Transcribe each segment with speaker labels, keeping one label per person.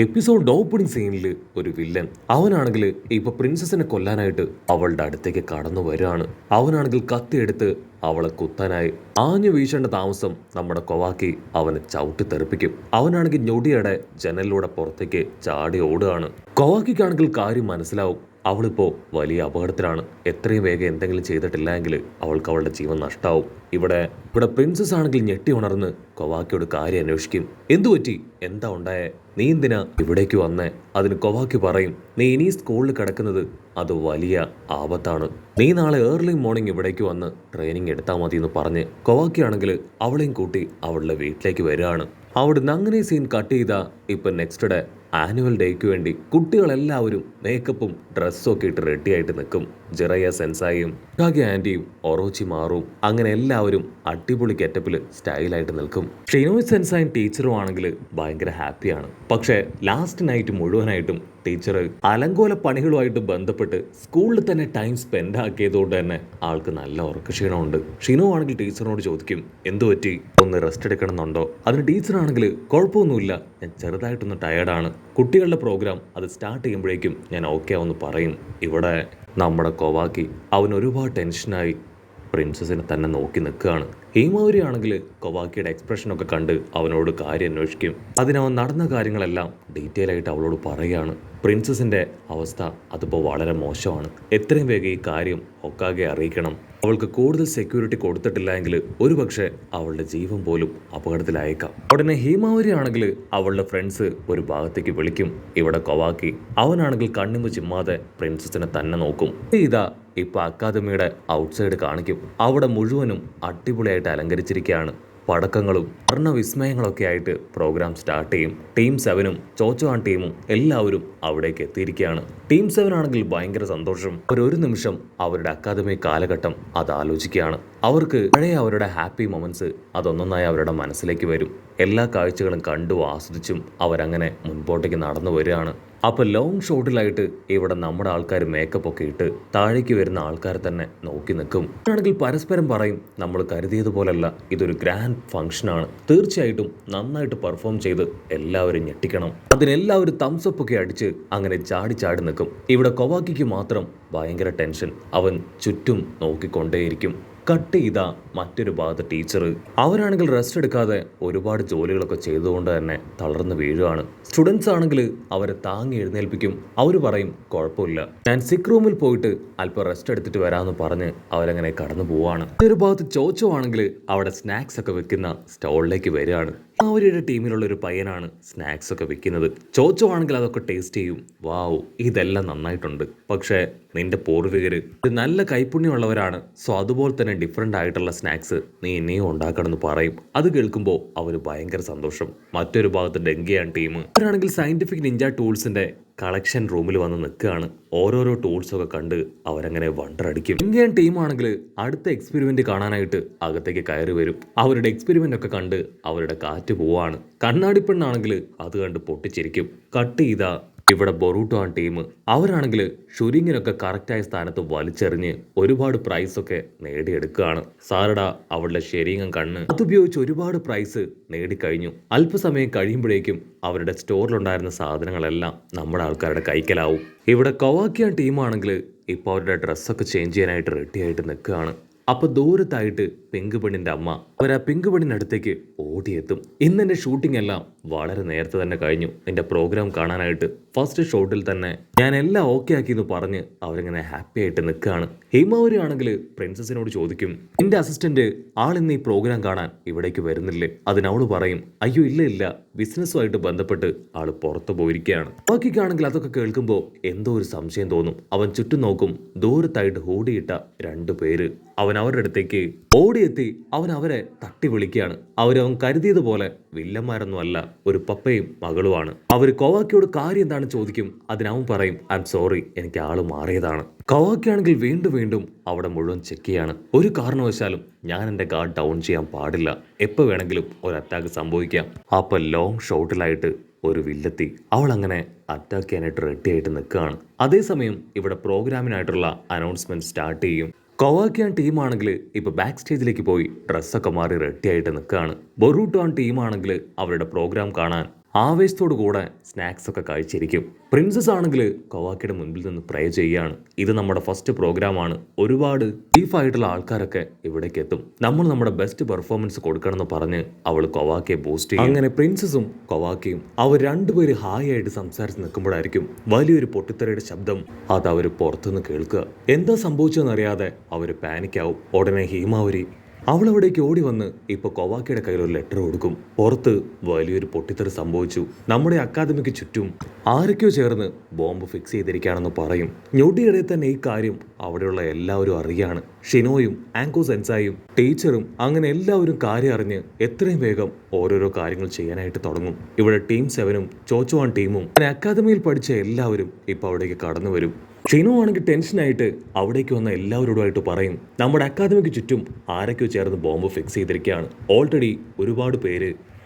Speaker 1: Episode opening സീനിൽ ഒരു villain അവനാണെങ്കിൽ ഇപ്പൊ പ്രിൻസസിനെ കൊല്ലാനായിട്ട് അവളുടെ അടുത്തേക്ക് കടന്നു വരികയാണ്. അവനാണെങ്കിൽ കത്തിയെടുത്ത് അവളെ കുത്താനായി ആഞ്ഞു വീശേണ്ട താമസം നമ്മുടെ കൊവാക്കി അവനെ ചവിട്ടി തെറിപ്പിക്കും. അവനാണെങ്കിൽ ഞൊടിയുടെ ജനലിലൂടെ പുറത്തേക്ക് ചാടി ഓടുകയാണ്. കൊവാക്കിക്കാണെങ്കിൽ കാര്യം മനസ്സിലാവും. അവളിപ്പോ വലിയ അപകടത്തിലാണ്. എത്രയും വേഗം എന്തെങ്കിലും ചെയ്തിട്ടില്ല എങ്കിൽ അവൾക്ക് അവളുടെ ജീവൻ നഷ്ടാവും. ഇവിടെ പ്രിൻസസ് ആണെങ്കിൽ ഞെട്ടി ഉണർന്ന് കൊവാക്കിയോട് കാര്യം അന്വേഷിക്കും. എന്തു പറ്റി, എന്താ ഉണ്ടായേ, നീ എന്തിനാ ഇവിടേക്ക് വന്നേ? അതിന് കൊവാക്കി പറയും, നീ ഇനി സ്കൂളിൽ കിടക്കുന്നത് അത് വലിയ ആപത്താണ്. നീ നാളെ ഏർലി മോർണിംഗ് ഇവിടേക്ക് വന്ന് ട്രെയിനിങ് എടുത്താൽ മതി എന്ന് പറഞ്ഞ് കൊവാക്കി ആണെങ്കിൽ അവളെയും കൂട്ടി അവളുടെ വീട്ടിലേക്ക് വരികയാണ്. അവിടുന്ന് അങ്ങനെ സീൻ കട്ട് ചെയ്താ ഇപ്പൊ നെക്സ്റ്റ് ഡേ ആനുവൽ ഡേക്ക് വേണ്ടി കുട്ടികളെല്ലാവരും മേക്കപ്പും ഡ്രസ്സും ഒക്കെ ഇട്ട് റെഡിയായിട്ട് നിൽക്കും. ജിറയ സെൻസായും കാഗെ ആൻറ്റിയും ഒറോച്ചി മാറും അങ്ങനെ എല്ലാവരും അടിപൊളി ഗെറ്റപ്പിൽ സ്റ്റൈലായിട്ട് നിൽക്കും. ഷിനോയ് സെൻസായും ടീച്ചറും ആണെങ്കിൽ ഭയങ്കര ഹാപ്പിയാണ്. പക്ഷേ ലാസ്റ്റ് നൈറ്റ് മുഴുവനായിട്ടും ടീച്ചർ അലങ്കോല പണികളുമായിട്ട് ബന്ധപ്പെട്ട് സ്കൂളിൽ തന്നെ ടൈം സ്പെൻഡ് ആക്കിയതുകൊണ്ട് തന്നെ ആൾക്ക് നല്ല ഉറക്കക്ഷീണമുണ്ട്. ഷിനോ ആണെങ്കിൽ ടീച്ചറിനോട് ചോദിക്കും, എന്തു പറ്റി, ഒന്ന് റെസ്റ്റ് എടുക്കണമെന്നുണ്ടോ? അതിന് ടീച്ചറാണെങ്കിൽ കുഴപ്പമൊന്നുമില്ല, ഞാൻ ചെറുതായിട്ടൊന്ന് ടയേർഡാണ്. കുട്ടികളുടെ പ്രോഗ്രാം അത് സ്റ്റാർട്ട് ചെയ്യുമ്പോഴേക്കും ഞാൻ ഓക്കെ ആവുമെന്ന് പറയും. ഇവിടെ നമ്മുടെ കൊവാക്കി അവൻ ഒരുപാട് ടെൻഷനായി പ്രിൻസസിനെ തന്നെ നോക്കി നിൽക്കുകയാണ്. ഹീമാവരി ആണെങ്കിൽ കൊവാക്കിയുടെ എക്സ്പ്രഷനൊക്കെ കണ്ട് അവനോട് കാര്യം അന്വേഷിക്കും. അതിനവൻ നടന്ന കാര്യങ്ങളെല്ലാം ഡീറ്റെയിൽ ആയിട്ട് അവളോട് പറയുകയാണ്. പ്രിൻസസിന്റെ അവസ്ഥ അതിപ്പോൾ വളരെ മോശമാണ്. എത്രയും വേഗം ഈ കാര്യം ഒക്കാകെ അറിയിക്കണം. അവൾക്ക് കൂടുതൽ സെക്യൂരിറ്റി കൊടുത്തിട്ടില്ല എങ്കിൽ ഒരുപക്ഷെ അവളുടെ ജീവൻ പോലും അപകടത്തിലായേക്കാം. ഉടനെ ഹീമാവരി ആണെങ്കിൽ അവളുടെ ഫ്രണ്ട്സ് ഒരു ഭാഗത്തേക്ക് വിളിക്കും. ഇവിടെ കൊവാക്കി അവനാണെങ്കിൽ കണ്ണിമ്പ് ചിമ്മാതെ പ്രിൻസസിനെ തന്നെ നോക്കും. ഇതാ ഇപ്പൊ അക്കാദമിയുടെ ഔട്ട്സൈഡ് കാണിക്കും. അവിടെ മുഴുവനും അടിപൊളിയായിട്ട് അലങ്കരിച്ചിരിക്കുകയാണ്. പടക്കങ്ങളും വർണ്ണവിസ്മയങ്ങളൊക്കെ ആയിട്ട് പ്രോഗ്രാം സ്റ്റാർട്ട് ചെയ്യും. ടീം 7ഉം ചോച്ചോവാൻ ടീമും എല്ലാവരും അവിടേക്ക് എത്തിയിരിക്കുകയാണ്. ടീം 7 ആണെങ്കിൽ ഭയങ്കര സന്തോഷം. ഒരു നിമിഷം അവരുടെ അക്കാദമി കാലഘട്ടം അത് ആലോചിക്കുകയാണ്. അവർക്ക് പഴയ അവരുടെ ഹാപ്പി മൊമെന്റ്സ് അതൊന്നൊന്നായി അവരുടെ മനസ്സിലേക്ക് വരും. എല്ലാ കാഴ്ചകളും കണ്ടു ആസ്വദിച്ചും അവരങ്ങനെ മുൻപോട്ടേക്ക് നടന്നു വരികയാണ്. അപ്പോൾ ലോങ് ഷോട്ടിലായിട്ട് ഇവിടെ നമ്മുടെ ആൾക്കാർ മേക്കപ്പ് ഒക്കെ ഇട്ട് താഴേക്ക് വരുന്ന ആൾക്കാർ തന്നെ നോക്കി നിൽക്കും. ആണെങ്കിൽ പരസ്പരം പറയും, നമ്മൾ കരുതിയതുപോലല്ല, ഇതൊരു ഗ്രാൻഡ് ഫംഗ്ഷനാണ്, തീർച്ചയായിട്ടും നന്നായിട്ട് പെർഫോം ചെയ്ത് എല്ലാവരും ഞെട്ടിക്കണം. അതിനെല്ലാവരും തംസപ്പ് ഒക്കെ അടിച്ച് അങ്ങനെ ചാടി ചാടി നിൽക്കും. ഇവിടെ കൊവാക്കിക്ക് മാത്രം ഭയങ്കര ടെൻഷൻ. അവൻ ചുറ്റും നോക്കിക്കൊണ്ടേയിരിക്കും. കട്ട് ചെയ്ത മറ്റൊരു ഭാഗത്ത് ടീച്ചർ അവരാണെങ്കിൽ റെസ്റ്റ് എടുക്കാതെ ഒരുപാട് ജോലികളൊക്കെ ചെയ്തുകൊണ്ട് തന്നെ തളർന്ന് വീഴുകയാണ്. സ്റ്റുഡൻസ് ആണെങ്കിൽ അവരെ താങ്ങി എഴുന്നേൽപ്പിക്കും. അവർ പറയും, കുഴപ്പമില്ല, ഞാൻ സിക്ക് റൂമിൽ പോയിട്ട് അല്പം റെസ്റ്റ് എടുത്തിട്ട് വരാമെന്ന് പറഞ്ഞ് അവരങ്ങനെ കടന്നു പോവാണ്. ഒരു ഭാഗത്ത് ചോച്ചോ ആണെങ്കിൽ അവിടെ സ്നാക്സ് ഒക്കെ വെക്കുന്ന സ്റ്റോളിലേക്ക് വരികയാണ്. അവരുടെ ടീമിലുള്ള ഒരു പയ്യനാണ് സ്നാക്സ് ഒക്കെ വെക്കുന്നത്. ചോച്ചോ ആണെങ്കിൽ അതൊക്കെ ടേസ്റ്റ് ചെയ്യും. വാവ്, ഇതെല്ലാം നന്നായിട്ടുണ്ട്, പക്ഷേ നിന്റെ പൂർവികര് നല്ല കൈപ്പുണ്യമുള്ളവരാണ്, സോ അതുപോലെ തന്നെ ഡിഫറെൻ്റ് ആയിട്ടുള്ള സ്നാക്സ് നീ ഇനിയും ഉണ്ടാക്കണമെന്ന് പറയും. അത് കേൾക്കുമ്പോൾ അവർ ഭയങ്കര സന്തോഷം. മറ്റൊരു ഭാഗത്ത് ഡെങ്കിയാണ് ടീം. അവരാണെങ്കിൽ സയന്റിഫിക് നിഞ്ച ടൂൾസിന്റെ കളക്ഷൻ റൂമിൽ വന്ന് നിൽക്കുകയാണ്. ഓരോരോ ടൂൾസൊക്കെ കണ്ട് അവരങ്ങനെ വണ്ടറടിക്കും. ഇന്ത്യൻ ടീമാണെങ്കിൽ അടുത്ത എക്സ്പെരിമെന്റ് കാണാനായിട്ട് അകത്തേക്ക് കയറി വരും. അവരുടെ എക്സ്പെരിമെന്റ് ഒക്കെ കണ്ട് അവരുടെ കാറ്റ് പോവാണ്. കണ്ണാടിപ്പെണ്ണാണെങ്കിൽ അത് കണ്ട് പൊട്ടിച്ചിരിക്കും. കട്ട് ചെയ്ത ഇവിടെ ബൊറൂട്ടോ ടീം അവരാണെങ്കിൽ ഷുരിങ്ങിനൊക്കെ കറക്റ്റായ സ്ഥാനത്ത് വലിച്ചെറിഞ്ഞ് ഒരുപാട് പ്രൈസ് ഒക്കെ നേടിയെടുക്കുകയാണ്. സാരഡ അവളുടെ ശരീരം കണ്ണ് അതുപയോഗിച്ച് ഒരുപാട് പ്രൈസ് നേടിക്കഴിഞ്ഞു. അല്പസമയം കഴിയുമ്പോഴേക്കും അവരുടെ സ്റ്റോറിലുണ്ടായിരുന്ന സാധനങ്ങളെല്ലാം നമ്മുടെ ആൾക്കാരുടെ കൈക്കലാവും. ഇവിടെ കൊവാക്കിയ ടീമാണെങ്കിൽ ഇപ്പോൾ അവരുടെ ഡ്രസ്സൊക്കെ ചേഞ്ച് ചെയ്യാനായിട്ട് റെഡി ആയിട്ട് നിൽക്കുകയാണ്. അപ്പൊ ദൂരത്തായിട്ട് പിങ്ക് പെണ്ണിന്റെ അമ്മ അവരാ പിങ്ക് പെണ്ണിനടുത്തേക്ക് ഓടിയെത്തും. ഇന്ന് എന്റെ ഷൂട്ടിംഗ് എല്ലാം വളരെ നേരത്തെ തന്നെ കഴിഞ്ഞു. എന്റെ പ്രോഗ്രാം കാണാനായിട്ട് ഫസ്റ്റ് ഷോട്ടിൽ തന്നെ ഞാൻ എല്ലാം ഓക്കെ ആക്കി എന്ന് പറഞ്ഞ് അവരിങ്ങനെ ഹാപ്പി ആയിട്ട് നിൽക്കുകയാണ്. ഹീമാവരി ആണെങ്കിൽ പ്രിൻസസിനോട് ചോദിക്കും, നിന്റെ അസിസ്റ്റന്റ് ആളിന്ന് ഈ പ്രോഗ്രാം കാണാൻ ഇവിടേക്ക് വരുന്നില്ലേ? അതിനവള് പറയും, അയ്യോ ഇല്ല, ബിസിനസ്സുമായിട്ട് ബന്ധപ്പെട്ട് ആള് പുറത്തു പോയിരിക്കുകയാണ്. ബാക്കിക്കാണെങ്കിൽ അതൊക്കെ കേൾക്കുമ്പോൾ എന്തോ ഒരു സംശയം തോന്നും. അവൻ ചുറ്റും നോക്കും. ദൂരത്തായിട്ട് ഹൂടിയിട്ട 2 പേര് അവൻ അവരുടെ അടുത്തേക്ക് ഓടിയെത്തി അവൻ അവരെ തട്ടി വിളിക്കുകയാണ്. അവൻ കരുതിയതുപോലെ വില്ലന്മാരൊന്നും അല്ല, ഒരു പപ്പയും മകളുമാണ്. അവർ കൊവാക്കിയോട് കാര്യം എന്താണ് ചോദിക്കും. അതിനവൻ പറയും, ഐ എം സോറി, എനിക്ക് ആള് മാറിയതാണ്. കൊവാക്കിയാണെങ്കിൽ വീണ്ടും അവിടെ മുഴുവൻ ചെക്ക് ചെയ്യാണ്. ഒരു കാരണവശാലും ഞാൻ എൻ്റെ ഗാർഡ് ഡൗൺ ചെയ്യാൻ പാടില്ല, എപ്പോൾ വേണമെങ്കിലും ഒരു അറ്റാക്ക് സംഭവിക്കാം. അപ്പോൾ ലോങ് ഷോട്ടിലായിട്ട് ഒരു വില്ലെത്തി അവൾ അങ്ങനെ അറ്റാക്ക് ചെയ്യാനായിട്ട് റെഡി ആയിട്ട് നിൽക്കുകയാണ്. അതേസമയം ഇവിടെ പ്രോഗ്രാമിനായിട്ടുള്ള അനൗൺസ്മെന്റ് സ്റ്റാർട്ട് ചെയ്യും. കൊവാക്കിയാൻ ടീമാണെങ്കിൽ ഇപ്പൊ ബാക്ക് സ്റ്റേജിലേക്ക് പോയി ഡ്രസ്സൊക്കെ മാറി റെഡി ആയിട്ട് നിൽക്കുകയാണ്. ബൊറൂട്ടോ ടീമാണെങ്കിൽ അവരുടെ പ്രോഗ്രാം കാണാൻ ആവേശത്തോടു കൂടെ സ്നാക്സ് ഒക്കെ കഴിച്ചിരിക്കും. പ്രിൻസസ് ആണെങ്കിൽ കൊവാക്കിയുടെ മുൻപിൽ നിന്ന് പ്രേ ചെയ്യുകയാണ്. ഇത് നമ്മുടെ ഫസ്റ്റ് പ്രോഗ്രാമാണ്. ഒരുപാട് ചീഫായിട്ടുള്ള ആൾക്കാരൊക്കെ ഇവിടേക്ക് എത്തും. നമ്മൾ നമ്മുടെ ബെസ്റ്റ് പെർഫോമൻസ് കൊടുക്കണമെന്ന് പറഞ്ഞ് അവൾ കൊവാക്കിയെ ബൂസ്റ്റ് ചെയ്യും. അങ്ങനെ പ്രിൻസസും കൊവാക്കിയും അവർ രണ്ടുപേര് ഹായ് ആയിട്ട് സംസാരിച്ച് നിൽക്കുമ്പോഴായിരിക്കും വലിയൊരു പൊട്ടിത്തെറിയുടെ ശബ്ദം. അത് അവർ പുറത്തുനിന്ന് കേൾക്കുക. എന്താ സംഭവിച്ചതെന്നറിയാതെ അവർ പാനിക്കാവും. ഉടനെ ഹീമാവരി അവളവിടേക്ക് ഓടി വന്ന് ഇപ്പോൾ കൊവാക്കിയുടെ കയ്യിൽ ഒരു ലെറ്റർ കൊടുക്കും. പുറത്ത് വലിയൊരു പൊട്ടിത്തെറി സംഭവിച്ചു. നമ്മുടെ അക്കാദമിക്ക് ചുറ്റും ആരൊക്കെയോ ചേർന്ന് ബോംബ് ഫിക്സ് ചെയ്തിരിക്കുകയാണെന്ന് പറയും. ഞൊടിയിടെ തന്നെ ഈ കാര്യം അവിടെയുള്ള എല്ലാവരും അറിയാണ്. ഷിനോയും ആങ്കോ സെൻസായും ടീച്ചറും അങ്ങനെ എല്ലാവരും കാര്യം അറിഞ്ഞ് എത്രയും വേഗം ഓരോരോ കാര്യങ്ങൾ ചെയ്യാനായിട്ട് തുടങ്ങും. ഇവിടെ ടീം 7ഉം ചോച്ചോവാൻ ടീമും അങ്ങനെ അക്കാദമിയിൽ പഠിച്ച എല്ലാവരും ഇപ്പോൾ അവിടേക്ക് കടന്നു വരും. ഷിനു ആണെങ്കിൽ ടെൻഷനായിട്ട് അവിടേക്ക് വന്ന എല്ലാവരോടുമായിട്ട് പറയും, നമ്മുടെ അക്കാദമിക്ക് ചുറ്റും ആരൊക്കെയോ ചേർന്ന് ബോംബ് ഫിക്സ് ചെയ്തിരിക്കുകയാണ്. ഓൾറെഡി ഒരുപാട് പേര്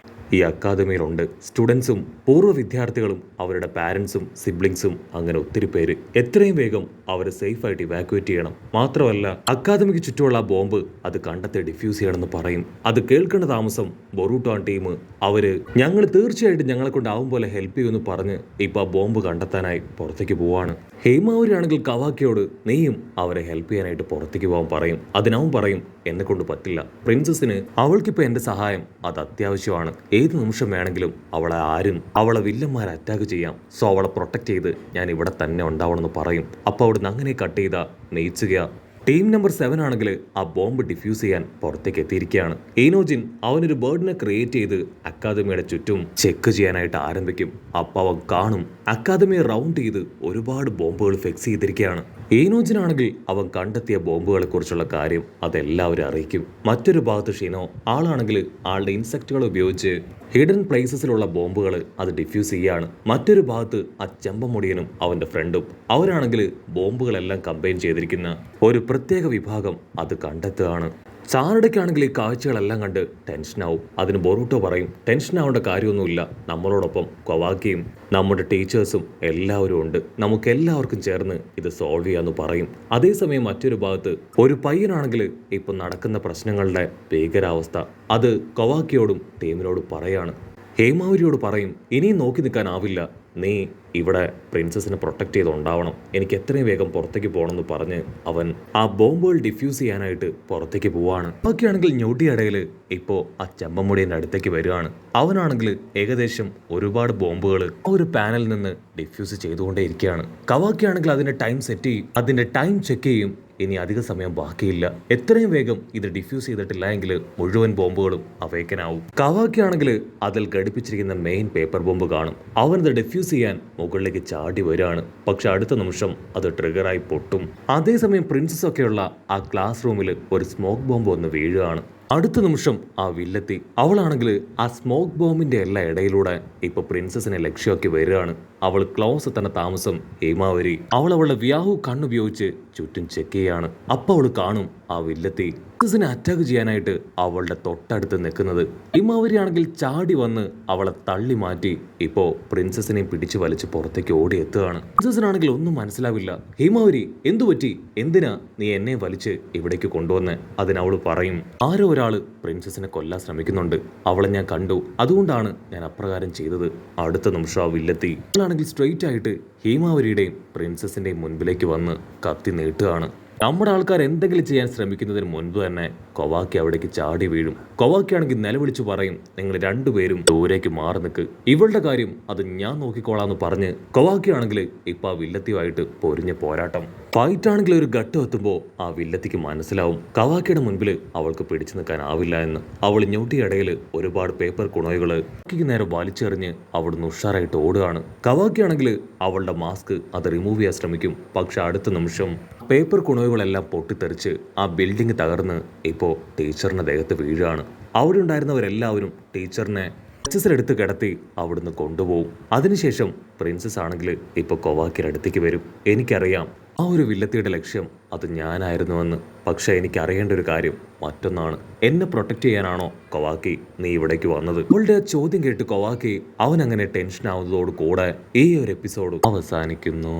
Speaker 1: ഈ അക്കാദമിയിലുണ്ട്. സ്റ്റുഡൻസും പൂർവ്വ വിദ്യാർത്ഥികളും അവരുടെ പാരൻസും സിബ്ലിങ്സും അങ്ങനെ ഒത്തിരി പേര്. എത്രയും വേഗം അവരെ സേഫായിട്ട് ഇവാക്യുവേറ്റ് ചെയ്യണം. മാത്രമല്ല അക്കാദമിക്ക് ചുറ്റുമുള്ള ആ ബോംബ് അത് കണ്ടെത്തി ഡിഫ്യൂസ് ചെയ്യണമെന്ന് പറയും. അത് കേൾക്കേണ്ട താമസം ബൊറൂട്ടോ ടീം ഞങ്ങൾ തീർച്ചയായിട്ടും ഞങ്ങളെ കൊണ്ടാവും പോലെ ഹെൽപ്പ് ചെയ്യുമെന്ന് പറഞ്ഞ് ഇപ്പോൾ ആ ബോംബ് കണ്ടെത്താനായി പുറത്തേക്ക് പോവാണ്. ഹേമാവരി ആണെങ്കിൽ കവാക്കിയോട് നീയും അവരെ ഹെൽപ്പ് ചെയ്യാനായിട്ട് പുറത്തേക്ക് പോകാൻ പറയും. അതിനവൻ പറയും എന്നെ കൊണ്ട് പറ്റില്ല. പ്രിൻസസിന് അവൾക്കിപ്പോൾ എൻ്റെ സഹായം അത് അത്യാവശ്യമാണ്. ഏത് നിമിഷം വേണമെങ്കിലും അവളെ വില്ലന്മാർ അറ്റാക്ക് ചെയ്യാം. സോ അവളെ പ്രൊട്ടക്ട് ചെയ്ത് ഞാൻ ഇവിടെ തന്നെ ഉണ്ടാവണമെന്ന് പറയും. അപ്പോൾ അവിടുന്ന് അങ്ങനെ കട്ട് ചെയ്ത നെയ്ച്ചുക ടീം നമ്പർ 7 ആണെങ്കിൽ ആ ബോംബ് ഡിഫ്യൂസ് ചെയ്യാൻ പുറത്തേക്ക് എത്തിയിരിക്കുകയാണ്. ഈനോജിൻ അവനൊരു ബേർഡിനെ ക്രിയേറ്റ് ചെയ്ത് അക്കാദമിയുടെ ചുറ്റും ചെക്ക് ചെയ്യാനായിട്ട് ആരംഭിക്കും. അപ്പോൾ അവൻ കാണും അക്കാദമിയെ റൗണ്ട് ചെയ്ത് ഒരുപാട് ബോംബുകൾ ഫിക്സ് ചെയ്തിരിക്കുകയാണ്. ഈനോജിനാണെങ്കിൽ അവൻ കണ്ടെത്തിയ ബോംബുകളെ കുറിച്ചുള്ള കാര്യം അതെല്ലാവരും അറിയിക്കും. മറ്റൊരു ഭാഗത്ത് ഷിനോ ആളാണെങ്കിൽ ആളുടെ ഇൻസെക്റ്റുകൾ ഉപയോഗിച്ച് ഹിഡൻ പ്ലേസസിലുള്ള ബോംബുകൾ അത് ഡിഫ്യൂസ് ചെയ്യാണ്. മറ്റൊരു ഭാഗത്ത് ആ ചെമ്പമുടിയനും അവൻ്റെ ഫ്രണ്ടും അവരാണെങ്കിൽ ബോംബുകളെല്ലാം കമ്പൈൻ ചെയ്തിരിക്കുന്ന ഒരു പ്രത്യേക വിഭാഗം അത് കണ്ടെത്തുകയാണ്. ചാരുടയ്ക്കാണെങ്കിൽ ഈ കാഴ്ചകളെല്ലാം കണ്ട് ടെൻഷനാവും. അതിന് ബൊറൂട്ടോ പറയും ടെൻഷനാവേണ്ട കാര്യമൊന്നുമില്ല, നമ്മളോടൊപ്പം കൊവാക്കിയും നമ്മുടെ ടീച്ചേഴ്സും എല്ലാവരും ഉണ്ട്, നമുക്ക് എല്ലാവർക്കും ചേർന്ന് ഇത് സോൾവ് ചെയ്യാമെന്ന് പറയും. അതേസമയം മറ്റൊരു ഭാഗത്ത് ഒരു പയ്യനാണെങ്കിൽ ഇപ്പം നടക്കുന്ന പ്രശ്നങ്ങളുടെ ഭീകരാവസ്ഥ അത് കൊവാക്കിയോടും ടീമിനോടും പറയാണ്. ഹേമാവരിയോട് പറയും ഇനിയും നോക്കി നിൽക്കാനാവില്ല, നീ ഇവിടെ പ്രിൻസസിനെ പ്രൊട്ടക്ട് ചെയ്തുണ്ടാവണം, എനിക്ക് എത്രയും വേഗം പുറത്തേക്ക് പോകണമെന്ന് പറഞ്ഞ് അവൻ ആ ബോംബുകൾ ഡിഫ്യൂസ് ചെയ്യാനായിട്ട് പുറത്തേക്ക് പോവാണ്. ബാക്കിയാണെങ്കിൽ ഞൊടിയിടയിൽ ഇപ്പോൾ ആ ചെമ്പമുടിയൻ്റെ അടുത്തേക്ക് വരികയാണ്. അവനാണെങ്കിൽ ഏകദേശം ഒരുപാട് ബോംബുകൾ ആ ഒരു പാനലിൽ നിന്ന് ഡിഫ്യൂസ് ചെയ്തുകൊണ്ടേ ഇരിക്കുകയാണ്. കവാക്കിയാണെങ്കിൽ അതിൻ്റെ ടൈം സെറ്റ് ചെയ്യും, അതിൻ്റെ ടൈം ചെക്ക് ചെയ്യും. ഇനി അധിക സമയം ബാക്കിയില്ല, എത്രയും വേഗം ഇത് ഡിഫ്യൂസ് ചെയ്തിട്ടില്ല എങ്കിൽ മുഴുവൻ ബോംബുകളും അവേക്കനാവും. കവാക്കിയാണെങ്കിൽ അതിൽ ഘടിപ്പിച്ചിരിക്കുന്ന മെയിൻ പേപ്പർ ബോംബ് കാണും. അവനത് ഡിഫ്യൂസ് ചെയ്യാൻ മുകളിലേക്ക് ചാടി വരികയാണ്. പക്ഷെ അടുത്ത നിമിഷം അത് ട്രിഗറായി പൊട്ടും. അതേസമയം പ്രിൻസസ് ഒക്കെയുള്ള ആ ക്ലാസ് റൂമിൽ ഒരു സ്മോക്ക് ബോംബ് വന്ന് വീഴുകയാണ്. അടുത്ത നിമിഷം ആ വില്ലെത്തി അവളാണെങ്കിൽ ആ സ്മോക്ക് ബോംബിന്റെ എല്ലാ ഇടയിലൂടെ ഇപ്പൊ പ്രിൻസസിനെ ലക്ഷ്യമാക്കി വരികയാണ്. അവൾ ക്ലോസ് എത്തുന്ന താമസം ഹേമാവരി അവളുടെ വ്യാഹു കണ്ണുപയോഗിച്ച് ചുറ്റും ചെക്ക് ചെയ്യാണ്. അപ്പോൾ അവൾ കാണും ആ വില്ലെത്തി പ്രിൻസസിനെ അറ്റാക്ക് ചെയ്യാനായിട്ട് അവളുടെ തൊട്ടടുത്ത് നിൽക്കുന്നത്. ഹേമാവരി ആണെങ്കിൽ ചാടി വന്ന് അവളെ തള്ളി മാറ്റി ഇപ്പോ പ്രിൻസസിനെ പിടിച്ചു വലിച്ച് പുറത്തേക്ക് ഓടി എത്തുകയാണ്. പ്രിൻസസിനാണെങ്കിൽ ഒന്നും മനസ്സിലാവില്ല. ഹേമാവരി എന്തു പറ്റി, എന്തിനാ നീ എന്നെ വലിച്ച് ഇവിടേക്ക് കൊണ്ടുവന്ന്? അതിനവൾ പറയും ആരോ ഒരാള് പ്രിൻസസിനെ കൊല്ലാൻ ശ്രമിക്കുന്നുണ്ട്, അവളെ ഞാൻ കണ്ടു, അതുകൊണ്ടാണ് ഞാൻ അപ്രകാരം ചെയ്തത്. അടുത്ത നിമിഷം ആ വില്ലെത്തി അവളാണെങ്കിൽ സ്ട്രെയിറ്റ് ആയിട്ട് ഹേമാവരിയുടെയും പ്രിൻസസിന്റെയും മുൻപിലേക്ക് വന്ന് കത്തി നീട്ടുകയാണ്. നമ്മുടെ ആൾക്കാർ എന്തെങ്കിലും ചെയ്യാൻ ശ്രമിക്കുന്നതിന് മുൻപ് തന്നെ കൊവാക്കി അവിടേക്ക് ചാടി വീഴും. കൊവാക്കി ആണെങ്കിൽ നിലവിളിച്ചു പറയും നിങ്ങൾ രണ്ടുപേരും ദൂരേക്ക് മാറി നിൽക്ക്, ഇവളുടെ കാര്യം അത് ഞാൻ നോക്കിക്കോളാന്ന് പറഞ്ഞ് കൊവാക്കി ആണെങ്കിൽ ഇപ്പൊ ആ വില്ലത്തിയുമായിട്ട് പൊരിഞ്ഞ പോരാട്ടം. ഫൈറ്റ് ആണെങ്കിൽ ഒരു ഘട്ടം എത്തുമ്പോൾ ആ വില്ലത്തിക്ക് മനസ്സിലാവും കവാക്കിയുടെ മുൻപിൽ അവൾക്ക് പിടിച്ചു നിൽക്കാനാവില്ല എന്ന്. അവൾ ഞൊട്ടിയിടയിൽ ഒരുപാട് പേപ്പർ കുണോയുകള് നേരെ വലിച്ചെറിഞ്ഞ് അവിടുന്ന് ഉഷാറായിട്ട് ഓടുകയാണ്. കവാക്കി ആണെങ്കിൽ അവളുടെ മാസ്ക് അത് റിമൂവ് ചെയ്യാൻ ശ്രമിക്കും. പക്ഷെ അടുത്ത നിമിഷം പേപ്പർ കുണോയുകളെല്ലാം പൊട്ടിത്തെറിച്ച് ആ ബിൽഡിംഗ് തകർന്ന് ഇപ്പോൾ ടീച്ചറിന്റെ ദേഹത്ത് വീഴുകയാണ്. അവിടെ ഉണ്ടായിരുന്നവരെല്ലാവരും ടീച്ചറിനെ എടുത്ത് കിടത്തി അവിടുന്ന് കൊണ്ടുപോകും. അതിനുശേഷം പ്രിൻസസ് ആണെങ്കിൽ ഇപ്പോൾ കൊവാക്കിയുടെ അടുത്തേക്ക് വരും. എനിക്കറിയാം ആ ഒരു വില്ലത്തിയുടെ ലക്ഷ്യം അത് ഞാനായിരുന്നുവെന്ന്. പക്ഷെ എനിക്ക് അറിയേണ്ട ഒരു കാര്യം മറ്റൊന്നാണ്, എന്നെ പ്രൊട്ടക്ട് ചെയ്യാനാണോ കൊവാക്കി നീ ഇവിടേക്ക് വന്നത്? അവളുടെ ചോദ്യം കേട്ട് കൊവാക്കി അവൻ അങ്ങനെ ടെൻഷൻ ആവുന്നതോട് കൂടെ ഈ ഒരു എപ്പിസോഡ് അവസാനിക്കുന്നു.